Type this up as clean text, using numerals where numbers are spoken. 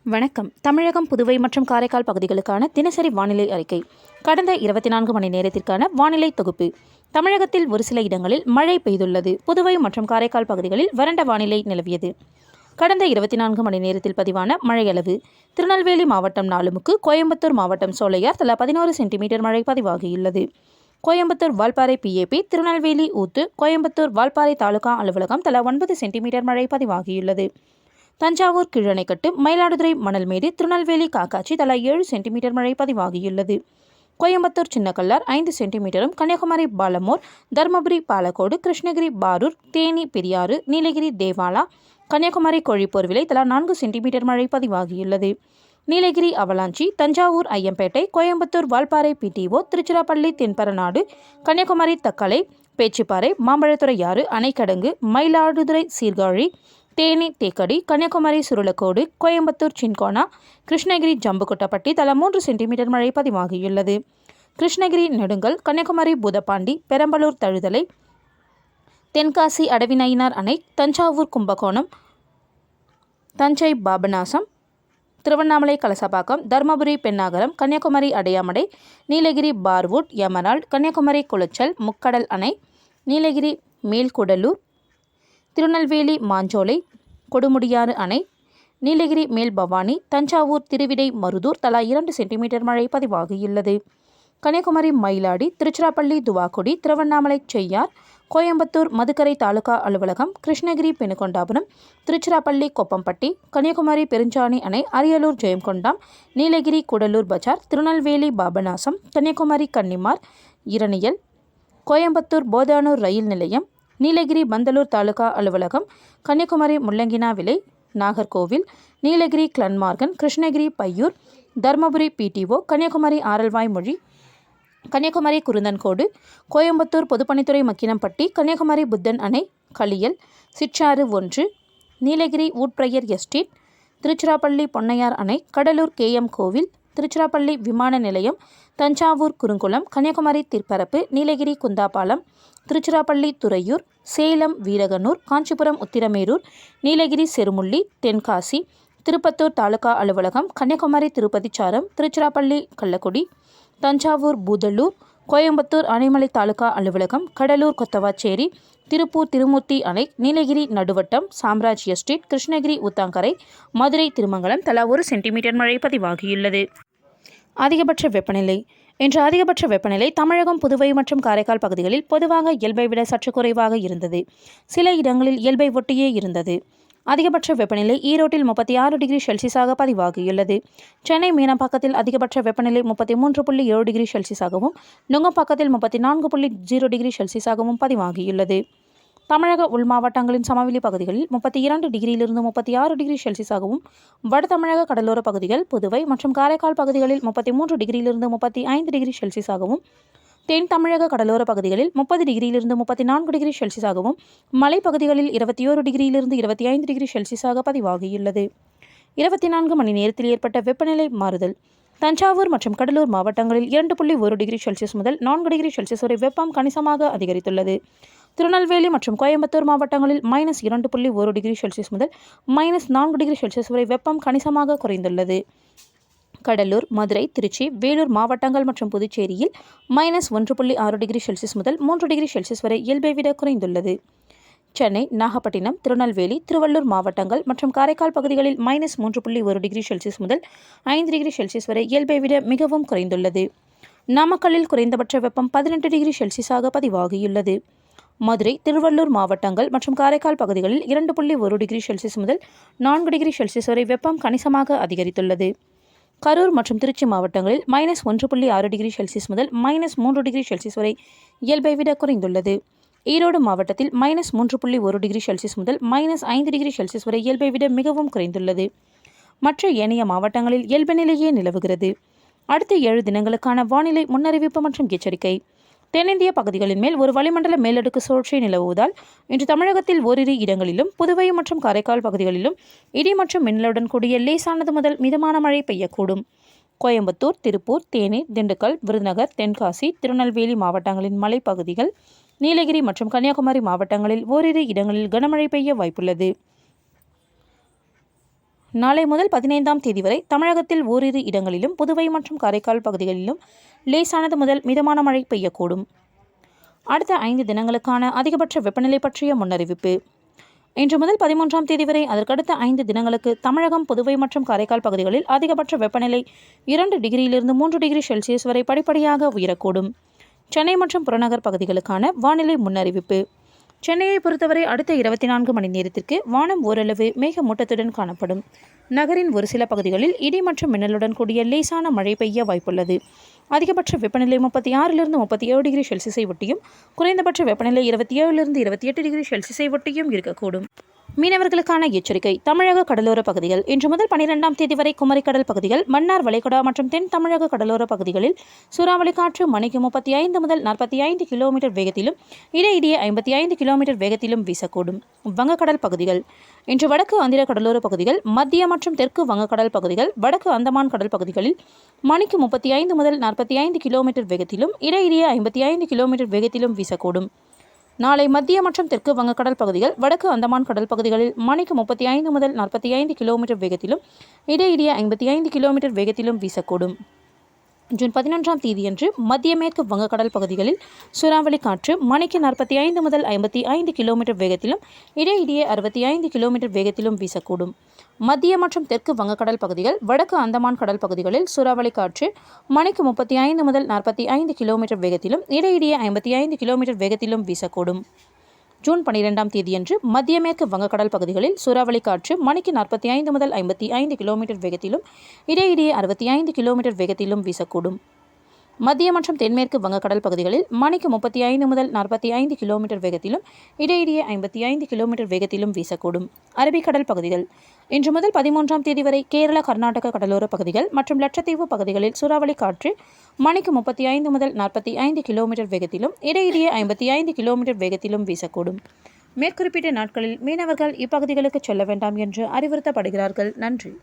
வணக்கம். தமிழகம், புதுவை மற்றும் காரைக்கால் பகுதிகளுக்கான தினசரி வானிலை அறிக்கை. கடந்த 24 மணி நேரத்திற்கான வானிலை தொகுப்பு. தமிழகத்தில் ஒரு சில இடங்களில் மழை பெய்துள்ளது. புதுவை மற்றும் காரைக்கால் பகுதிகளில் வறண்ட வானிலை நிலவியது. கடந்த 24 மணி நேரத்தில் பதிவான மழையளவு: திருநெல்வேலி மாவட்டம் நாலுமுக்கு, கோயம்புத்தூர் மாவட்டம் சோலையார் தலா 11 சென்டிமீட்டர் மழை பதிவாகியுள்ளது. கோயம்புத்தூர் வால்பாறை PAP, திருநெல்வேலி ஊத்து, கோயம்புத்தூர் வால்பாறை தாலுகா அலுவலகம் தலா 9 சென்டிமீட்டர் மழை பதிவாகியுள்ளது. தஞ்சாவூர் கீழணைக்கட்டு, மயிலாடுதுறை மணல்மேடு, திருநெல்வேலி காக்காட்சி தலா 7 சென்டிமீட்டர் மழை பதிவாகியுள்ளது. கோயம்புத்தூர் சின்னக்கல்லார் 5 சென்டிமீட்டரும், கன்னியாகுமரி பாலமோர், தருமபுரி பாலக்கோடு, கிருஷ்ணகிரி பாரூர், தேனி பெரியாறு, நீலகிரி தேவாலா, கன்னியாகுமரி கோழிப்போர்விலை தலா 4 சென்டிமீட்டர் மழை பதிவாகியுள்ளது. நீலகிரி அவலாஞ்சி, தஞ்சாவூர் ஐயம்பேட்டை, கோயம்புத்தூர் வால்பாறை PTO, திருச்சிராப்பள்ளி தென்பரநாடு, கன்னியாகுமரி தக்கலை, பேச்சிப்பாறை, மாம்பழத்துறையாறு, அணைக்கடங்கு, மயிலாடுதுறை சீர்காழி, தேனி தேக்கடி, கன்னியாகுமரி சுருளக்கோடு, கோயம்புத்தூர் சின்கோனா, கிருஷ்ணகிரி ஜம்புகுட்டப்பட்டி தலா 3 சென்டிமீட்டர் மழை பதிவாகியுள்ளது. கிருஷ்ணகிரி நெடுங்கல், கன்னியாகுமரி பூதப்பாண்டி, பெரம்பலூர் தழுதலை, தென்காசி அடவிநயினார் அணை, தஞ்சாவூர் கும்பகோணம், தஞ்சை பாபநாசம், திருவண்ணாமலை கலசபாக்கம், தருமபுரி பென்னாகரம், கன்னியாகுமரி அடையாமடை, நீலகிரி பார்வுட், எமரால்ட், கன்னியாகுமரி குளச்சல், முக்கடல் அணை, நீலகிரி மேல்குடலூர், திருநெல்வேலி மாஞ்சோலை, கொடுமுடியாறு அணை, நீலகிரி மேல் பவானி, தஞ்சாவூர் திருவிடை மருதூர் தலா 2 சென்டிமீட்டர் மழை பதிவாகியுள்ளது. கன்னியாகுமரி மயிலாடி, திருச்சிராப்பள்ளி துவாக்குடி, திருவண்ணாமலை செய்யார், கோயம்புத்தூர் மதுக்கரை தாலுகா அலுவலகம், கிருஷ்ணகிரி பெனுகொண்டாபுரம், திருச்சிராப்பள்ளி கொப்பம்பட்டி, கன்னியாகுமரி பெருஞ்சாணி அணை, அரியலூர் ஜெயங்கொண்டாம், நீலகிரி கூடலூர் பஜார், திருநெல்வேலி பாபநாசம், கன்னியாகுமரி கன்னிமார், இரணியல், கோயம்புத்தூர் போதானூர் ரயில் நிலையம், நீலகிரி பந்தலூர் தாலுகா அலுவலகம், கன்னியாகுமரி முள்ளங்கினாவிலை, நாகர்கோவில், நீலகிரி கிளன்மார்கன், கிருஷ்ணகிரி பையூர், தருமபுரி PTO, கன்னியாகுமரி ஆரல்வாய்மொழி, கன்னியாகுமரி குருந்தன்கோடு, கோயம்புத்தூர் பொதுப்பணித்துறை மக்கினம்பட்டி, கன்னியாகுமரி புத்தன் அணை, களியல், சிற்றாறு 1, நீலகிரி வூட்பிரையர் எஸ்டேட், திருச்சிராப்பள்ளி பொன்னையார் அணை, கடலூர் KM கோவில், திருச்சிராப்பள்ளி விமான நிலையம், தஞ்சாவூர் குறுங்குளம், கன்னியாகுமரி திற்பரப்பு, நீலகிரி குந்தாபாலம், திருச்சிராப்பள்ளி துறையூர், சேலம் வீரகனூர், காஞ்சிபுரம் உத்திரமேரூர், நீலகிரி செருமுள்ளி, தென்காசி, திருப்பத்தூர் தாலுகா அலுவலகம், கன்னியாகுமரி திருப்பதிச்சாரம், திருச்சிராப்பள்ளி கள்ளக்குடி, தஞ்சாவூர் பூதலூர், கோயம்புத்தூர் ஆனைமலை தாலுகா அலுவலகம், கடலூர் கொத்தவாச்சேரி, திருப்பூர் திருமூர்த்தி அணை, நீலகிரி நடுவட்டம், சாம்ராஜ் எஸ்டேட், கிருஷ்ணகிரி ஊத்தாங்கரை, மதுரை திருமங்கலம் தலா 1 சென்டிமீட்டர் மழை பதிவாகியுள்ளது. அதிகபட்ச வெப்பநிலை: இன்று அதிகபட்ச வெப்பநிலை தமிழகம், புதுவை மற்றும் காரைக்கால் பகுதிகளில் பொதுவாக இயல்பை விட சற்று குறைவாக இருந்தது. சில இடங்களில் இயல்பை ஒட்டியே இருந்தது. அதிகபட்ச வெப்பநிலை ஈரோட்டில் 36 டிகிரி செல்சியஸாக பதிவாகியுள்ளது. சென்னை மீனம்பாக்கத்தில் அதிகபட்ச வெப்பநிலை 33.7 டிகிரி செல்சியஸாகவும், நுங்கம்பாக்கத்தில் 34.0 டிகிரி செல்சியஸாகவும் பதிவாகியுள்ளது. தமிழக உள் மாவட்டங்களின் சமவெளி பகுதிகளில் 32 டிகிரியிலிருந்து 36 டிகிரி செல்சியஸாகவும், வட தமிழக கடலோர பகுதிகள், புதுவை மற்றும் காரைக்கால் பகுதிகளில் 33 டிகிரியிலிருந்து 35 டிகிரி செல்சியஸாகவும், தென் தமிழக கடலோர பகுதிகளில் 30 டிகிரியிலிருந்து 34 டிகிரி செல்சியஸாகவும், மலைப்பகுதிகளில் 21 டிகிரியிலிருந்து 25 டிகிரி செல்சியஸாக பதிவாகியுள்ளது. 24 மணி நேரத்தில் ஏற்பட்ட வெப்பநிலை மாறுதல்: தஞ்சாவூர் மற்றும் கடலூர் மாவட்டங்களில் 2.1 டிகிரி செல்சியஸ் முதல் 4 டிகிரி செல்சியஸ் வரை வெப்பம் கணிசமாக அதிகரித்துள்ளது. திருநெல்வேலி மற்றும் கோயம்புத்தூர் மாவட்டங்களில் -2.1 டிகிரி செல்சியஸ் முதல் -4 டிகிரி செல்சியஸ் வரை வெப்பம் கணிசமாக குறைந்துள்ளது. கடலூர், மதுரை, திருச்சி, வேலூர் மாவட்டங்கள் மற்றும் புதுச்சேரியில் -1.6 டிகிரி செல்சியஸ் முதல் 3 டிகிரி செல்சியஸ் வரை இயல்பை விட குறைந்துள்ளது. சென்னை, நாகப்பட்டினம், திருநெல்வேலி, திருவள்ளூர் மாவட்டங்கள் மற்றும் காரைக்கால் பகுதிகளில் -3.1 டிகிரி செல்சியஸ் முதல் 5 டிகிரி செல்சியஸ் வரை இயல்பை விட மிகவும் குறைந்துள்ளது. நாமக்கல்லில் குறைந்தபட்ச வெப்பம் 18 டிகிரி செல்சியஸாக பதிவாகியுள்ளது. மதுரை, திருவள்ளூர் மாவட்டங்கள் மற்றும் காரைக்கால் பகுதிகளில் 2.1 டிகிரி செல்சியஸ் முதல் 4 டிகிரி செல்சியஸ் வரை வெப்பம் கணிசமாக அதிகரித்துள்ளது. கரூர் மற்றும் திருச்சி மாவட்டங்களில் -1.6 டிகிரி செல்சியஸ் முதல் -3 டிகிரி செல்சியஸ் வரை இயல்பை விட குறைந்துள்ளது. ஈரோடு மாவட்டத்தில் -3.1 டிகிரி செல்சியஸ் முதல் -5 டிகிரி செல்சியஸ் வரை இயல்பை விட மிகவும் குறைந்துள்ளது. மற்ற ஏனைய மாவட்டங்களில் இயல்பு நிலையே நிலவுகிறது. அடுத்த 7 தினங்களுக்கான வானிலை முன்னறிவிப்பு மற்றும் எச்சரிக்கை: தென்னிந்திய பகுதிகளின் மேல் ஒரு வளிமண்டல மேலடுக்கு சுழற்சி நிலவுவதால் இன்று தமிழகத்தில் ஓரிரு இடங்களிலும், புதுவை மற்றும் காரைக்கால் பகுதிகளிலும் இடி மற்றும் மின்னலுடன் கூடிய லேசானது முதல் மிதமான மழை பெய்யக்கூடும். கோயம்புத்தூர், திருப்பூர், தேனி, திண்டுக்கல், விருதுநகர், தென்காசி, திருநெல்வேலி மாவட்டங்களின் மலைப்பகுதிகள், நீலகிரி மற்றும் கன்னியாகுமரி மாவட்டங்களில் ஓரிரு இடங்களில் கனமழை பெய்ய வாய்ப்புள்ளது. நாளை முதல் 15ஆம் தேதி வரை தமிழகத்தில் ஓரிரு இடங்களிலும் புதுவை மற்றும் காரைக்கால் பகுதிகளிலும் லேசானது முதல் மிதமான மழை பெய்யக்கூடும். அடுத்த 5 தினங்களுக்கான அதிகபட்ச வெப்பநிலை பற்றிய முன்னறிவிப்பு. இன்று முதல் 13ஆம் தேதி வரை அதற்கடுத்த 5 தினங்களுக்கு தமிழகம், புதுவை மற்றும் காரைக்கால் பகுதிகளில் அதிகபட்ச வெப்பநிலை 2 டிகிரியிலிருந்து 3 டிகிரி செல்சியஸ் வரை படிப்படியாக உயரக்கூடும். சென்னை மற்றும் புறநகர் பகுதிகளுக்கான வானிலை முன்னறிவிப்பு. சென்னையை பொறுத்தவரை அடுத்த 24 மணி நேரத்திற்கு வானம் ஓரளவு மேகமூட்டத்துடன் காணப்படும். நகரின் ஒரு சில பகுதிகளில் இடி மற்றும் மின்னலுடன் கூடிய லேசான மழை பெய்ய வாய்ப்புள்ளது. அதிகபட்ச வெப்பநிலை 36லிருந்து 37 டிகிரி செல்சியஸை ஒட்டியும் குறைந்தபட்ச வெப்பநிலை 27லிருந்து 28 டிகிரி செல்சியஸை ஒட்டியும் இருக்கக்கூடும். மீனவர்களுக்கான எச்சரிக்கை. தமிழக கடலோர பகுதிகள். இன்று முதல் 12ஆம் தேதி வரை குமரிக்கடல் பகுதிகள், மன்னார் வளைகுடா மற்றும் தென் தமிழக கடலோர பகுதிகளில் சூறாவளி காற்று மணிக்கு 35 முதல் 45 கிலோமீட்டர் வேகத்திலும் இடையிடையே 55 கிலோமீட்டர் வேகத்திலும் வீசக்கூடும். வங்கக்கடல் பகுதிகள். இன்று வடக்கு ஆந்திர கடலோர பகுதிகள், மத்திய மற்றும் தெற்கு வங்கக்கடல் பகுதிகள், வடக்கு அந்தமான் கடல் பகுதிகளில் மணிக்கு 35 முதல் 45 கிலோமீட்டர் வேகத்திலும் இடையிடையே 55 கிலோமீட்டர் வேகத்திலும் வீசக்கூடும். நாளை மத்திய மற்றும் தெற்கு வங்கக்கடல் பகுதிகள், வடக்கு அந்தமான் கடல் பகுதிகளில் மணிக்கு 35 முதல் 45 கிலோமீட்டர் வேகத்திலும் இடையிடையே 55 கிலோமீட்டர் வேகத்திலும் வீசக்கூடும். ஜூன் 11ஆம் தேதியன்று மத்திய மேற்கு வங்கக்கடல் பகுதிகளில் சூறாவளி காற்று மணிக்கு 45 முதல் 55 கிலோமீட்டர் வேகத்திலும் இடையிடையே 65 கிலோமீட்டர் வேகத்திலும் வீசக்கூடும். மத்திய மற்றும் தெற்கு வங்கக்கடல் பகுதிகள், வடக்கு அந்தமான் கடல் பகுதிகளில் சூறாவளி காற்று மணிக்கு 35 முதல் 45 கிலோமீட்டர் வேகத்திலும் இடையிடையே 55 கிலோமீட்டர் வேகத்திலும் வீசக்கூடும். ஜூன் 12ஆம் தேதியன்று மத்திய மேற்கு வங்கக்கடல் பகுதிகளில் சூறாவளி காற்று மணிக்கு 45 முதல் 55 கிலோமீட்டர் வேகத்திலும் இடையிடையே 65 கிலோமீட்டர் வேகத்திலும் வீசக்கூடும். மத்திய மற்றும் தென்மேற்கு வங்கக்கடல் பகுதிகளில் மணிக்கு 35 முதல் 45 கிலோமீட்டர் வேகத்திலும் இடையிடையே 55 கிலோமீட்டர் வேகத்திலும் வீசக்கூடும். அரபிக்கடல் பகுதிகள். இன்று முதல் 13ஆம் தேதி வரை கேரள, கர்நாடக கடலோர பகுதிகள் மற்றும் லட்சத்தீவு பகுதிகளில் சூறாவளி காற்று மணிக்கு 35 முதல் 45 கிலோமீட்டர் வேகத்திலும் இடையிடையே 55 கிலோமீட்டர் வேகத்திலும் வீசக்கூடும். மேற்குறிப்பிட்ட நாட்களில் மீனவர்கள் இப்பகுதிகளுக்கு செல்ல வேண்டாம் என்று அறிவுறுத்தப்படுகிறார்கள். நன்றி.